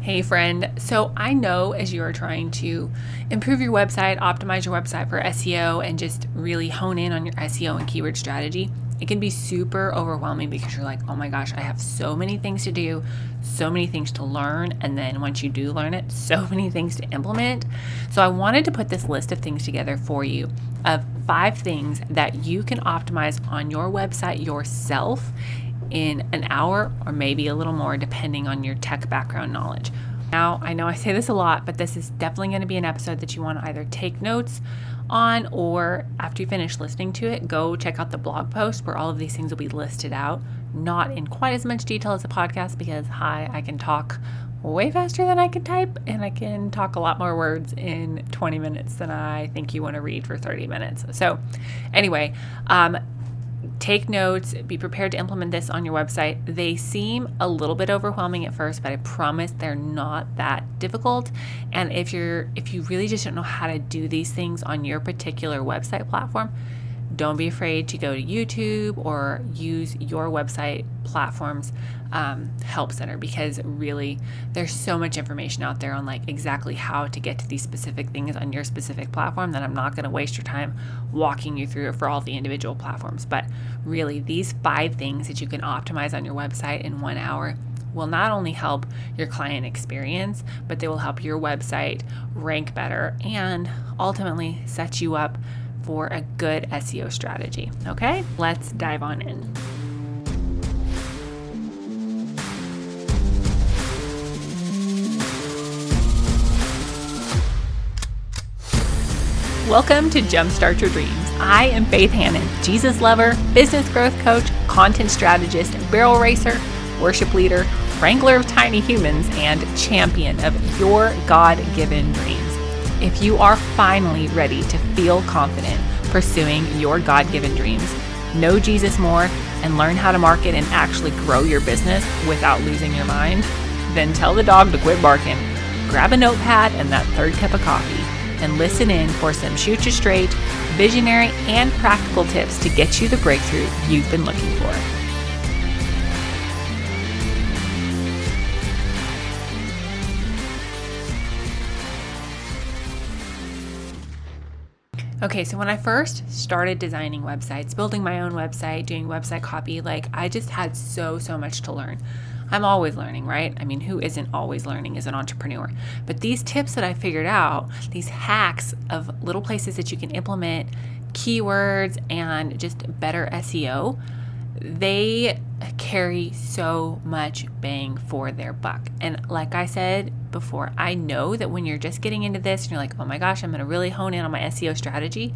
Hey friend, so I know as you are trying to improve your website, optimize your website for SEO, and just really hone in on your SEO and keyword strategy, it can be super overwhelming because you're like, oh my gosh, I have so many things to do, so many things to learn, and then once you do learn it, so many things to implement. So I wanted to put this list of things together for you of 5 things that you can optimize on your website yourself in an hour or maybe a little more depending on your tech background knowledge. Now, I know I say this a lot, but this is definitely going to be an episode that you want to either take notes on or after you finish listening to it, go check out the blog post where all of these things will be listed out, not in quite as much detail as a podcast because I can talk way faster than I can type and I can talk a lot more words in 20 minutes than I think you want to read for 30 minutes. So anyway, take notes, be prepared to implement this on your website. They seem a little bit overwhelming at first, but I promise they're not that difficult. And if you really just don't know how to do these things on your particular website platform, don't be afraid to go to YouTube or use your website platform's help center, because really there's so much information out there on like exactly how to get to these specific things on your specific platform that I'm not going to waste your time walking you through it for all the individual platforms. But really, these 5 things that you can optimize on your website in 1 hour will not only help your client experience, but they will help your website rank better and ultimately set you up for a good SEO strategy. Okay, let's dive on in. Welcome to Jumpstart Your Dreams. I am Faith Hannon, Jesus lover, business growth coach, content strategist, barrel racer, worship leader, wrangler of tiny humans, and champion of your God-given dreams. If you are finally ready to feel confident pursuing your God-given dreams, know Jesus more, and learn how to market and actually grow your business without losing your mind, then tell the dog to quit barking, grab a notepad and that 3rd cup of coffee, and listen in for some shoot you straight, visionary, and practical tips to get you the breakthrough you've been looking for. Okay, so when I first started designing websites, building my own website, doing website copy, I just had so much to learn. I'm always learning, right? I mean, who isn't always learning as an entrepreneur? But these tips that I figured out, these hacks of little places that you can implement keywords and just better SEO, they carry so much bang for their buck. And like I said before, I know that when you're just getting into this and you're like, oh my gosh, I'm going to really hone in on my SEO strategy,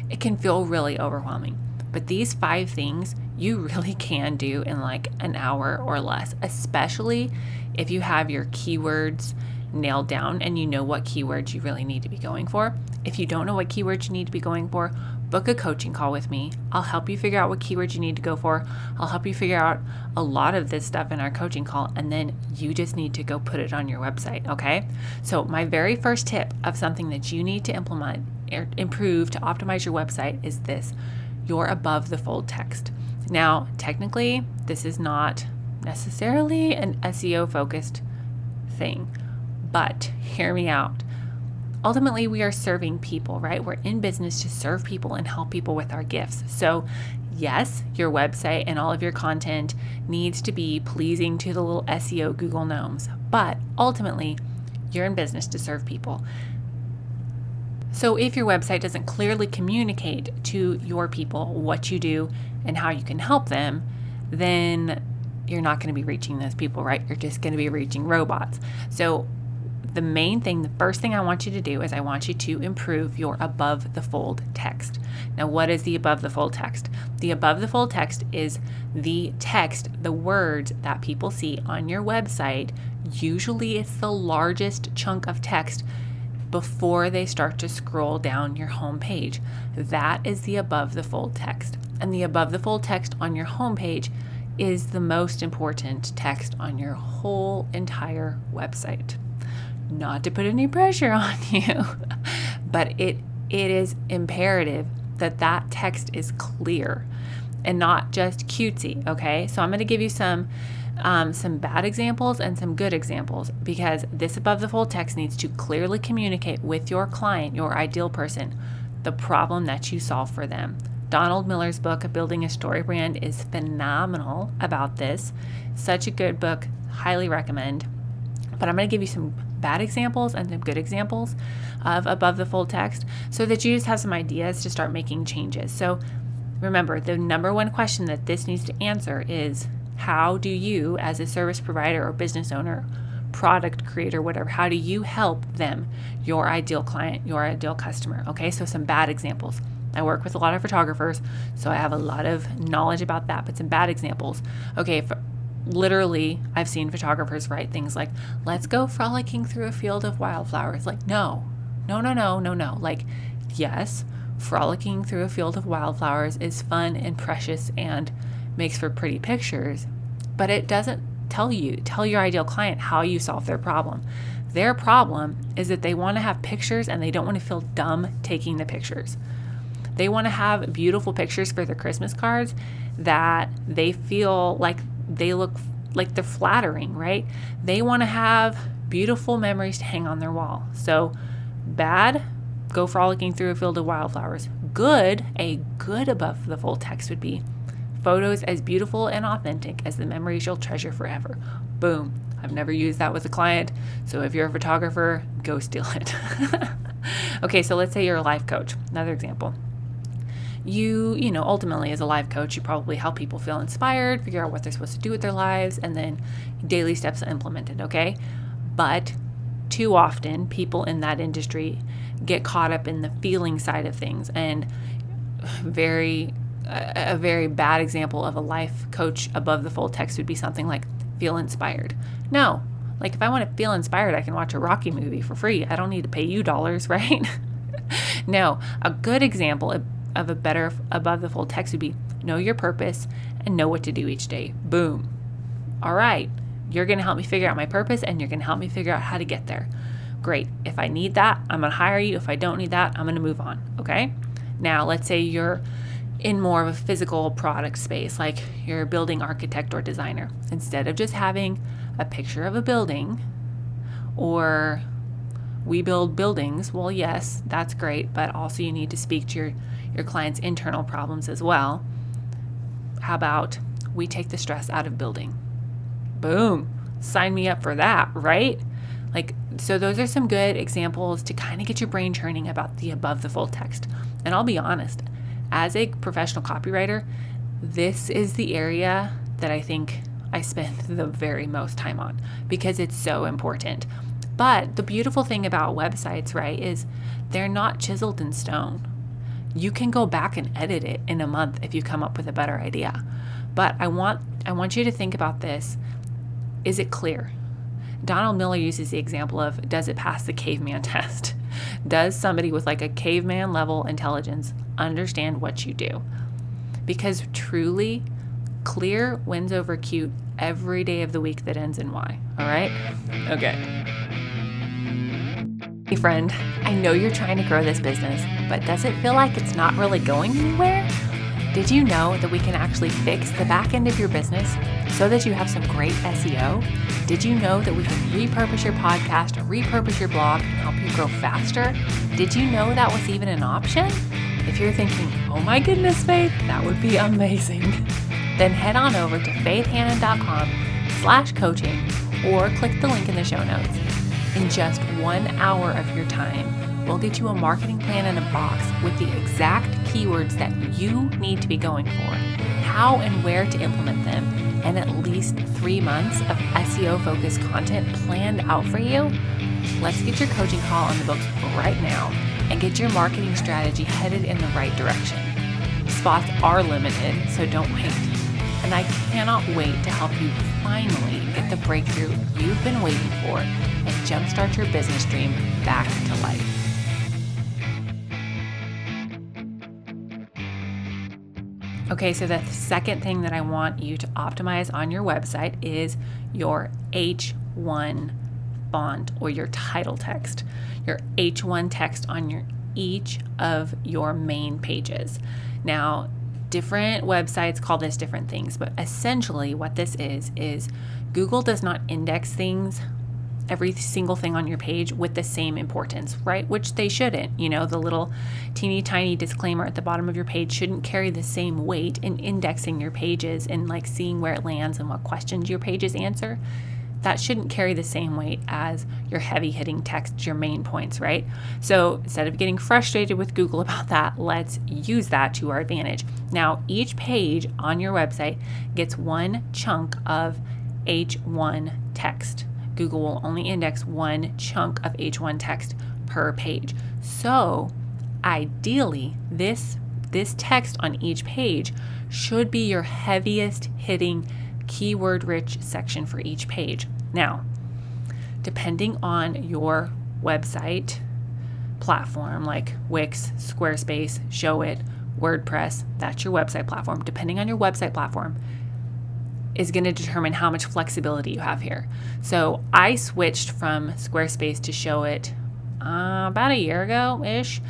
it can feel really overwhelming. But these 5 things you really can do in like an hour or less, especially if you have your keywords nailed down and you know what keywords you really need to be going for. If you don't know what keywords you need to be going for, book a coaching call with me. I'll help you figure out what keywords you need to go for. I'll help you figure out a lot of this stuff in our coaching call, and then you just need to go put it on your website, okay? So my very first tip of something that you need to implement or improve to optimize your website is this: your above the fold text. Now, technically, this is not necessarily an SEO focused thing, but hear me out. Ultimately, we are serving people, right? We're in business to serve people and help people with our gifts. So yes, your website and all of your content needs to be pleasing to the little SEO Google gnomes, but ultimately, you're in business to serve people. So if your website doesn't clearly communicate to your people what you do and how you can help them, then you're not going to be reaching those people, right? You're just going to be reaching robots. So the main thing, the first thing I want you to do is I want you to improve your above the fold text. Now, what is the above the fold text? The above the fold text is the text, the words that people see on your website. Usually it's the largest chunk of text before they start to scroll down your home page. That is the above the fold text. And the above the fold text on your home page is the most important text on your whole entire website. Not to put any pressure on you, but it is imperative that that text is clear and not just cutesy, okay? So I'm going to give you some some bad examples and some good examples, because this above the fold text needs to clearly communicate with your client, your ideal person, the problem that you solve for them. Donald Miller's book, Building a Story Brand, is phenomenal about this. Such a good book, highly recommend. But I'm going to give you some bad examples and some good examples of above the fold text so that you just have some ideas to start making changes. So remember, the number one question that this needs to answer is, how do you, as a service provider or business owner, product creator, whatever, how do you help them, your ideal client, your ideal customer? Okay, so some bad examples. I work with a lot of photographers, so I have a lot of knowledge about that, but some bad examples. Okay, literally, I've seen photographers write things like, let's go frolicking through a field of wildflowers. Like, no. Like, yes, frolicking through a field of wildflowers is fun and precious and makes for pretty pictures, but it doesn't tell your ideal client how you solve their problem. Their problem is that they want to have pictures and they don't want to feel dumb taking the pictures. They want to have beautiful pictures for their Christmas cards that they feel like they look like they're flattering, right? They want to have beautiful memories to hang on their wall. So bad, go frolicking through a field of wildflowers. Good, a good above the fold text would be photos as beautiful and authentic as the memories you'll treasure forever. Boom. I've never used that with a client, so if you're a photographer, go steal it. Okay, so let's say you're a life coach. Another example. You know, ultimately as a life coach, you probably help people feel inspired, figure out what they're supposed to do with their lives, and then daily steps implemented, okay? But too often, people in that industry get caught up in the feeling side of things, and a very bad example of a life coach above the fold text would be something like feel inspired. No, like if I want to feel inspired, I can watch a Rocky movie for free. I don't need to pay you dollars, right? No, a good example of a better above the fold text would be know your purpose and know what to do each day. Boom. All right. You're going to help me figure out my purpose and you're going to help me figure out how to get there. Great. If I need that, I'm going to hire you. If I don't need that, I'm going to move on. Okay. Now, let's say you're in more of a physical product space, like you're a building architect or designer. Instead of just having a picture of a building or we build buildings, well, yes, that's great, but also you need to speak to your client's internal problems as well. How about we take the stress out of building? Boom. Sign me up for that, right? Like, so those are some good examples to kind of get your brain churning about the above the fold text. And I'll be honest, as a professional copywriter, this is the area that I think I spend the very most time on because it's so important. But the beautiful thing about websites, right, is they're not chiseled in stone. You can go back and edit it in a month if you come up with a better idea. But I want you to think about this. Is it clear? Donald Miller uses the example of, does it pass the caveman test? Does somebody with like a caveman level intelligence understand what you do? Because truly, clear wins over cute every day of the week that ends in Y. All right? Okay. Hey friend, I know you're trying to grow this business, but does it feel like it's not really going anywhere? Did you know that we can actually fix the back end of your business so that you have some great SEO? Did you know that we can repurpose your podcast or repurpose your blog and help you grow faster? Did you know that was even an option? If you're thinking, oh my goodness, Faith, that would be amazing, then head on over to faithhannon.com/coaching or click the link in the show notes. In just 1 hour of your time, we'll get you a marketing plan in a box with the exact keywords that you need to be going for, how and where to implement them, and at least 3 months of SEO-focused content planned out for you. Let's get your coaching call on the books right now and get your marketing strategy headed in the right direction. Spots are limited, so don't wait. And I cannot wait to help you finally get the breakthrough you've been waiting for and jumpstart your business dream back to life. Okay, so the second thing that I want you to optimize on your website is your H1 font or your title text, your H1 text on each of your main pages. Now, Different websites call this different things, but essentially what this is Google does not index things, every single thing on your page with the same importance, right? Which they shouldn't. The little teeny tiny disclaimer at the bottom of your page shouldn't carry the same weight in indexing your pages and like seeing where it lands and what questions your pages answer. That shouldn't carry the same weight as your heavy hitting text, your main points, right? So instead of getting frustrated with Google about that, let's use that to our advantage. Now, each page on your website gets one chunk of H1 text. Google will only index one chunk of H1 text per page. So ideally, this text on each page should be your heaviest hitting keyword-rich section for each page. Now, depending on your website platform, like Wix, Squarespace, Showit, WordPress, that's your website platform. Depending on your website platform is going to determine how much flexibility you have here. So I switched from Squarespace to Showit about a year ago-ish.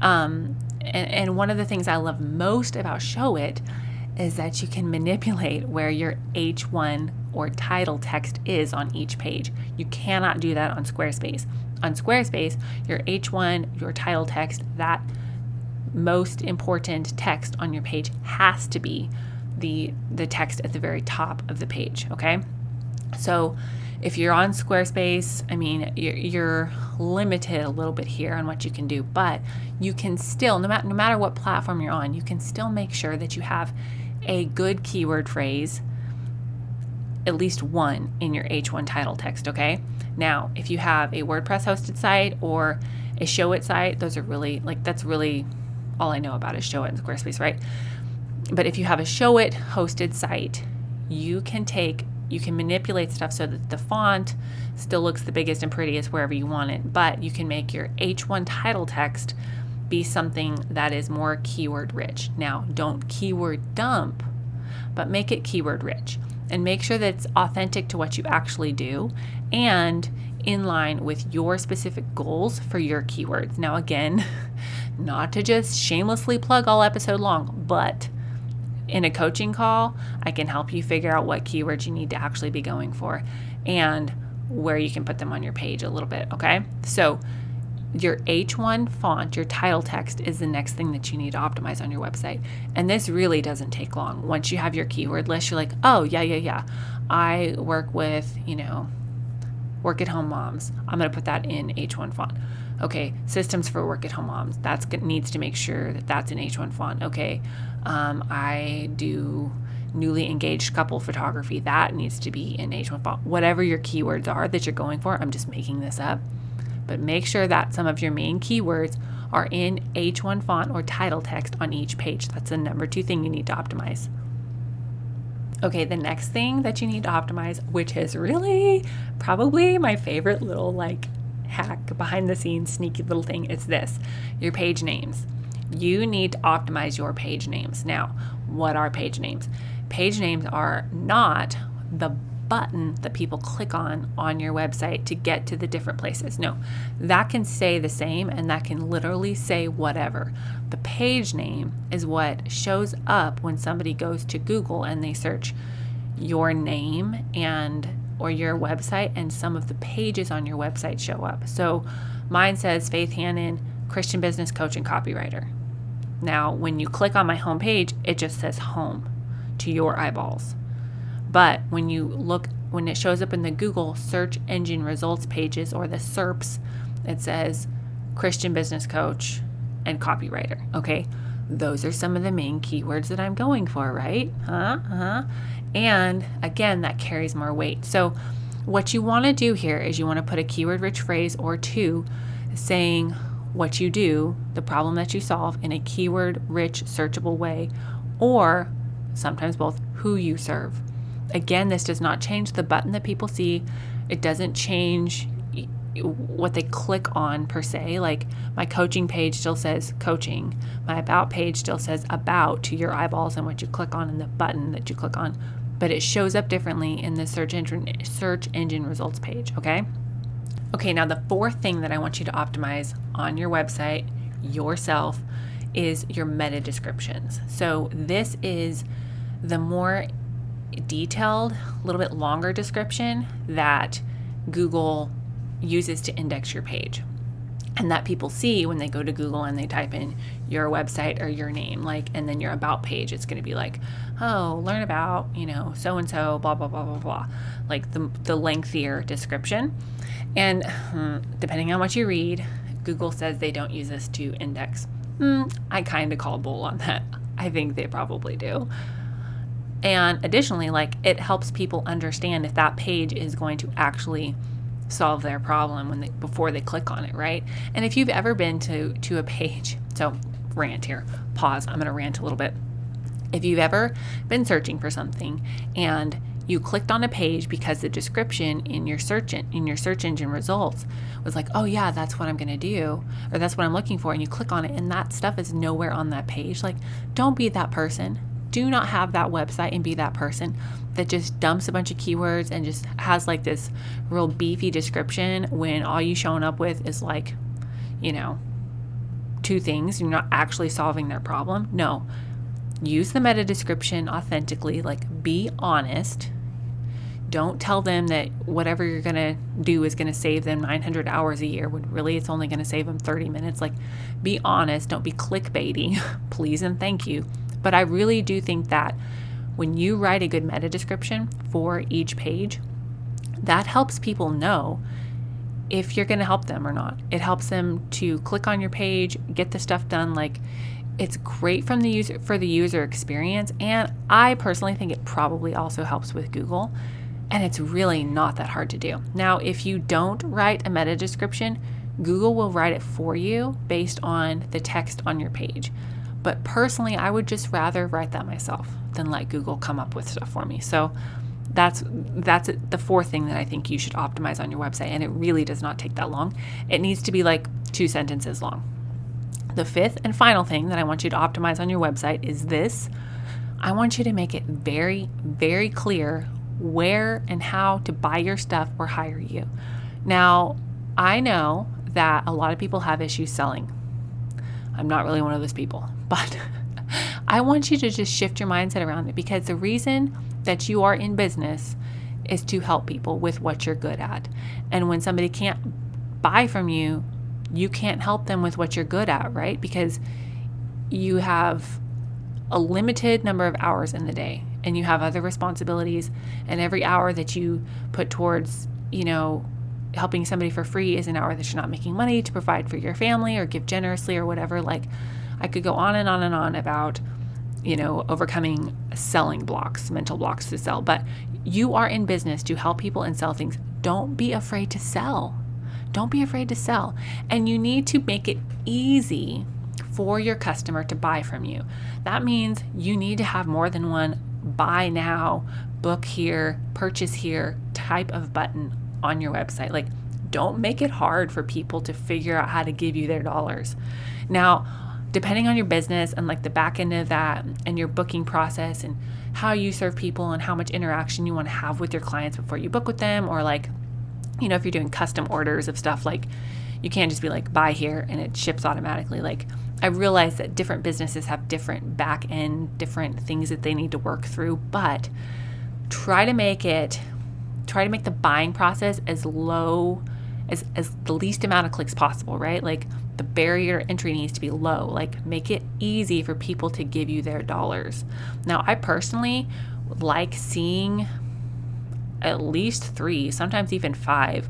And one of the things I love most about Showit is that you can manipulate where your H1 or title text is on each page. You cannot do that on Squarespace. On Squarespace, your H1, your title text, that most important text on your page has to be the text at the very top of the page, okay? So if you're on Squarespace, I mean, you're limited a little bit here on what you can do, but you can still, no matter what platform you're on, you can still make sure that you have a good keyword phrase, at least one in your H1 title text, okay? Now, if you have a WordPress hosted site or a Showit site, those are really, that's really all I know about is Showit and Squarespace, right? But if you have a Showit hosted site, you can manipulate stuff so that the font still looks the biggest and prettiest wherever you want it, but you can make your H1 title text be something that is more keyword rich. Now, don't keyword dump, but make it keyword rich and make sure that it's authentic to what you actually do and in line with your specific goals for your keywords. Now, again, not to just shamelessly plug all episode long, but in a coaching call, I can help you figure out what keywords you need to actually be going for and where you can put them on your page a little bit, okay? So your H1 font, your title text, is the next thing that you need to optimize on your website. And this really doesn't take long. Once you have your keyword list, you're like, oh, yeah. I work with, work-at-home moms. I'm going to put that in H1 font. Okay, systems for work-at-home moms. Needs to make sure that that's in H1 font. Okay, I do newly engaged couple photography. That needs to be in H1 font. Whatever your keywords are that you're going for, I'm just making this up. But make sure that some of your main keywords are in H1 font or title text on each page. That's the number 2 thing you need to optimize. Okay, the next thing that you need to optimize, which is really probably my favorite little hack, behind the scenes, sneaky little thing, is this: your page names. You need to optimize your page names. Now, what are page names? Page names are not the button that people click on your website to get to the different places. No, that can stay the same and that can literally say whatever. The page name is what shows up when somebody goes to Google and they search your name or your website, and some of the pages on your website show up. So mine says Faith Hannon, Christian business coach and copywriter. Now, when you click on my homepage, it just says home to your eyeballs. But when it shows up in the Google search engine results pages, or the SERPs, it says Christian business coach and copywriter. Okay, those are some of the main keywords that I'm going for, right? And again, that carries more weight. So what you want to do here is you want to put a keyword-rich phrase or two saying what you do, the problem that you solve, in a keyword-rich, searchable way, or sometimes both, who you serve. Again, this does not change the button that people see. It doesn't change what they click on per se. Like my coaching page still says coaching. My about page still says about to your eyeballs and what you click on and the button that you click on. But it shows up differently in the search engine results page, okay? Okay, now the 4th thing that I want you to optimize on your website yourself is your meta descriptions. So this is the more detailed, a little bit longer description that Google uses to index your page, and that people see when they go to Google and they type in your website or your name, like, and then your about page, it's going to be like, oh, learn about, so and so, blah blah blah blah blah, like the lengthier description. And depending on what you read, Google says they don't use this to index. I kind of call bull on that. I think they probably do. And additionally, like, it helps people understand if that page is going to actually solve their problem before they click on it, right? And if you've ever been to a page, so rant here, pause, I'm going to rant a little bit. If you've ever been searching for something and you clicked on a page because the description in your search engine results was like, oh yeah, that's what I'm going to do, or that's what I'm looking for, and you click on it and that stuff is nowhere on that page, like, don't be that person. Do not have that website and be that person that just dumps a bunch of keywords and just has like this real beefy description when all you showing up with is like, 2 things. You're not actually solving their problem. No, use the meta description authentically, like, be honest. Don't tell them that whatever you're going to do is going to save them 900 hours a year when really it's only going to save them 30 minutes. Like, be honest. Don't be clickbaity. Please and thank you. But I really do think that when you write a good meta description for each page, that helps people know if you're going to help them or not. It helps them to click on your page, get the stuff done. Like, it's great for the user experience. And I personally think it probably also helps with Google. And it's really not that hard to do. Now, if you don't write a meta description, Google will write it for you based on the text on your page. But personally, I would just rather write that myself than let Google come up with stuff for me. So that's the 4th thing that I think you should optimize on your website. And it really does not take that long. It needs to be like 2 sentences long. The 5th and final thing that I want you to optimize on your website is this. I want you to make it very, very clear where and how to buy your stuff or hire you. Now, I know that a lot of people have issues selling. I'm not really one of those people, but I want you to just shift your mindset around it, because the reason that you are in business is to help people with what you're good at. And when somebody can't buy from you, you can't help them with what you're good at, right? Because you have a limited number of hours in the day and you have other responsibilities, and every hour that you put towards, helping somebody for free is an hour that you're not making money to provide for your family or give generously or whatever. Like, I could go on and on and on about, overcoming selling blocks, mental blocks to sell. But you are in business to help people and sell things. Don't be afraid to sell. Don't be afraid to sell. And you need to make it easy for your customer to buy from you. That means you need to have more than one buy now, book here, purchase here type of button on your website. Like, don't make it hard for people to figure out how to give you their dollars. Now, depending on your business and like the back end of that and your booking process and how you serve people and how much interaction you want to have with your clients before you book with them, or like, if you're doing custom orders of stuff, like, you can't just be like, buy here and it ships automatically. Like, I realize that different businesses have different back end, different things that they need to work through, but try to make the buying process as low as the least amount of clicks possible, right? Like, the barrier to entry needs to be low. Like, make it easy for people to give you their dollars. Now, I personally like seeing at least 3, sometimes even 5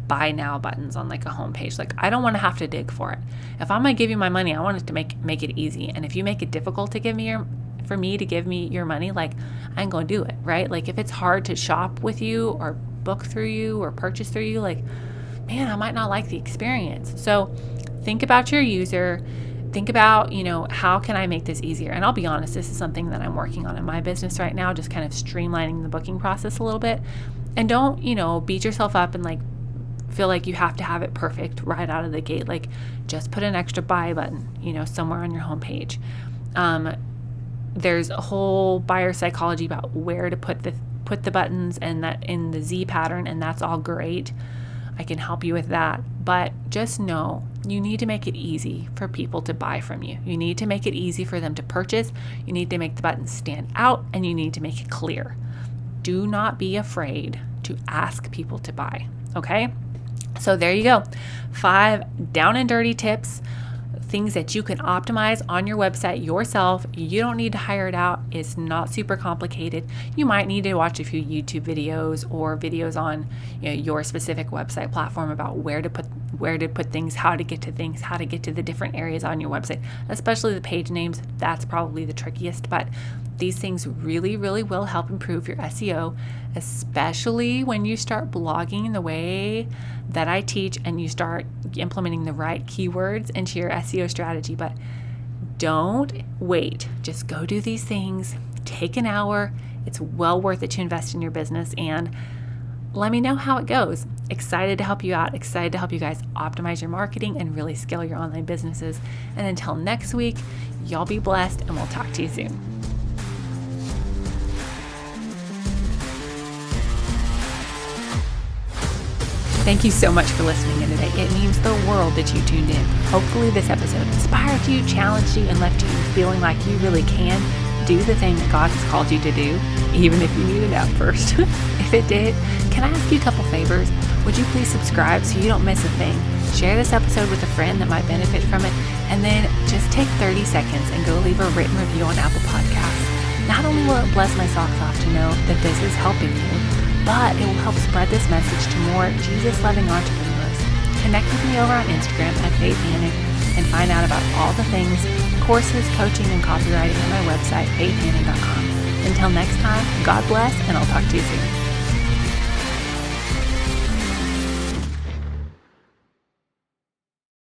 buy now buttons on like a homepage. Like, I don't want to have to dig for it. If I'm going to give you my money, I want it to make it easy. And if you make it difficult to give me your money, like, I ain't going to do it, right? Like, if it's hard to shop with you or book through you or purchase through you, like, man, I might not like the experience. So think about your user. Think about, how can I make this easier? And I'll be honest, this is something that I'm working on in my business right now, just kind of streamlining the booking process a little bit. And don't, beat yourself up and like feel like you have to have it perfect right out of the gate. Like, just put an extra buy button, somewhere on your homepage. There's a whole buyer psychology about where to put the buttons and that in the Z pattern, and that's all great. I can help you with that. But just know you need to make it easy for people to buy from you. You need to make it easy for them to purchase. You need to make the button stand out, and you need to make it clear. Do not be afraid to ask people to buy, okay? So there you go. 5 down and dirty tips, things that you can optimize on your website yourself. You don't need to hire it out. It's not super complicated. You might need to watch a few YouTube videos or videos on your specific website platform about where to put things, how to get to things, how to get to the different areas on your website, especially the page names. That's probably the trickiest, but these things really, really will help improve your SEO, especially when you start blogging the way that I teach and you start implementing the right keywords into your SEO strategy. But don't wait. Just go do these things. Take an hour. It's well worth it to invest in your business, and let me know how it goes. Excited to help you out. Excited to help you guys optimize your marketing and really scale your online businesses. And until next week, y'all be blessed, and we'll talk to you soon. Thank you so much for listening in today. It means the world that you tuned in. Hopefully this episode inspired you, challenged you, and left you feeling like you really can do the thing that God has called you to do, even if you need it out first. If it did, can I ask you a couple favors? Would you please subscribe so you don't miss a thing? Share this episode with a friend that might benefit from it, and then just take 30 seconds and go leave a written review on Apple Podcasts. Not only will it bless my socks off to know that this is helping you, but it will help spread this message to more Jesus-loving entrepreneurs. Connect with me over on Instagram at Faith Hannon and find out about all the things, courses, coaching, and copywriting on my website, faithhannon.com. Until next time, God bless, and I'll talk to you soon.